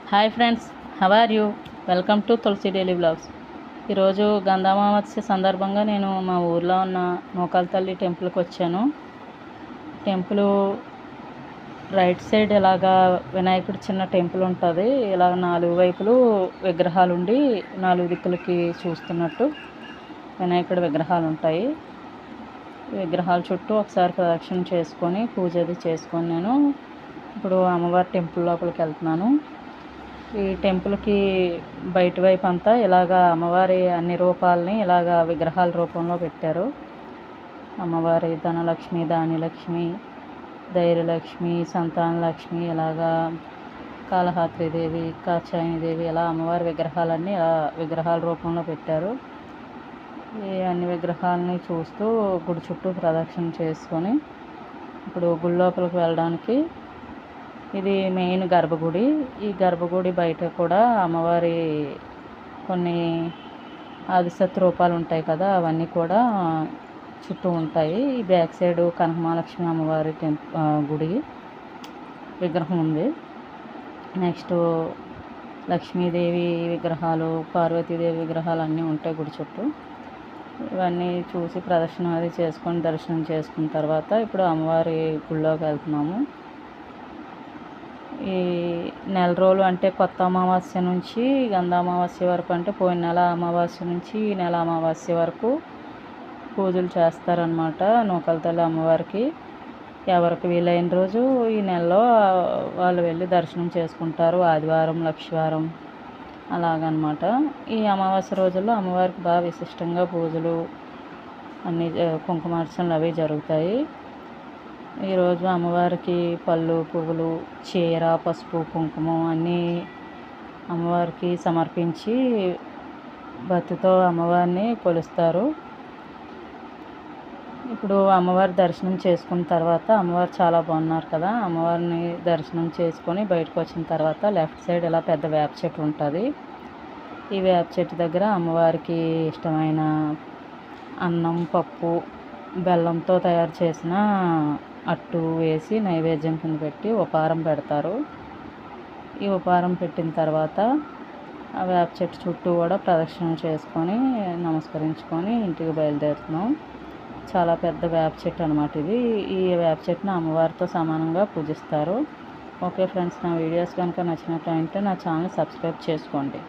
Hi friends, how are you? Welcome to Tulasi daily blogs. ఈరోజు గంధామావాస్య సందర్భంగా నేను మా ఊర్లో ఉన్న నూకాల తల్లి టెంపుల్కి వచ్చాను. టెంపుల్ రైట్ సైడ్ ఇలాగా వినాయకుడి చిన్న టెంపుల్ ఉంటుంది. ఇలా నాలుగు వైపులు విగ్రహాలు ఉండి నాలుగు దిక్కులకి చూస్తున్నట్టు వినాయకుడి విగ్రహాలు ఉంటాయి. విగ్రహాల చుట్టూ ఒకసారి ప్రదక్షిణ చేసుకొని పూజ అది చేసుకొని నేను ఇప్పుడు అమ్మవారి టెంపుల్ లోపలికి వెళ్తున్నాను. ఈ టెంపుల్కి బయట వైపు అంతా ఇలాగా అమ్మవారి అన్ని రూపాలని ఇలాగా విగ్రహాల రూపంలో పెట్టారు. అమ్మవారి ధనలక్ష్మి, ధాన్యలక్ష్మి, ధైర్యలక్ష్మి, సంతానలక్ష్మి, ఇలాగా కాళహస్త్రీదేవి, కాత్యాయనిదేవి, ఇలా అమ్మవారి విగ్రహాలన్నీ విగ్రహాల రూపంలో పెట్టారు. ఈ అన్ని విగ్రహాలని చూస్తూ గుడి చుట్టూ ప్రదక్షిణ చేసుకొని ఇప్పుడు గుడి లోపలికి వెళ్ళడానికి ఇది మెయిన్ గర్భగుడి. ఈ గర్భగుడి బయట కూడా అమ్మవారి కొన్ని ఆదిశక్తి రూపాలు ఉంటాయి కదా, అవన్నీ కూడా చుట్టూ ఉంటాయి. ఈ బ్యాక్ సైడ్ కనకమహాలక్ష్మి అమ్మవారి గుడి విగ్రహం ఉంది. నెక్స్ట్ లక్ష్మీదేవి విగ్రహాలు, పార్వతీదేవి విగ్రహాలు అన్నీ ఉంటాయి గుడి చుట్టూ. ఇవన్నీ చూసి ప్రదర్శన అది చేసుకొని దర్శనం చేసుకున్న తర్వాత ఇప్పుడు అమ్మవారి గుడిలోకి వెళ్తున్నాము. ఈ నెల రోజులు అంటే కొత్త అమావాస్య నుంచి గంధామావాస్య వరకు, అంటే పోయిన నెల అమావాస్య నుంచి ఈ నెల అమావాస్య వరకు పూజలు చేస్తారనమాట నూకాల తల్లి అమ్మవారికి. ఎవరికి వీలైన రోజు ఈ నెలలో వాళ్ళు వెళ్ళి దర్శనం చేసుకుంటారు. ఆదివారం, లక్షవారం అలాగనమాట. ఈ అమావాస్య రోజుల్లో అమ్మవారికి బాగా విశిష్టంగా పూజలు అన్నీ కుంకుమార్చనలు అవి జరుగుతాయి. ఈరోజు అమ్మవారికి పళ్ళు, పువ్వులు, చీర, పసుపు, కుంకుమ అన్నీ అమ్మవారికి సమర్పించి భక్తితో అమ్మవారిని కొలుస్తారు. ఇప్పుడు అమ్మవారి దర్శనం చేసుకున్న తర్వాత అమ్మవారు చాలా బాగున్నారు కదా, అమ్మవారిని దర్శనం చేసుకొని బయటకు వచ్చిన తర్వాత లెఫ్ట్ సైడ్ ఇలా పెద్ద వేప చెట్టు ఉంటుంది. ఈ వేప చెట్టు దగ్గర అమ్మవారికి ఇష్టమైన అన్నం, పప్పు, బెల్లంతో తయారు చేసిన అట్టు వేసి నైవేద్యం కింద పెట్టి ఉపహారం పెడతారు. ఈ ఉపహారం పెట్టిన తర్వాత ఆ వేప చెట్టు చుట్టూ కూడా ప్రదక్షిణ చేసుకొని నమస్కరించుకొని ఇంటికి బయలుదేరుతున్నాం. చాలా పెద్ద వేప చెట్టు అనమాట ఇది. ఈ వేప చెట్టును అమ్మవారితో సమానంగా పూజిస్తారు. ఓకే ఫ్రెండ్స్, నా వీడియోస్ కనుక నచ్చినట్లయితే నా ఛానల్ సబ్స్క్రైబ్ చేసుకోండి.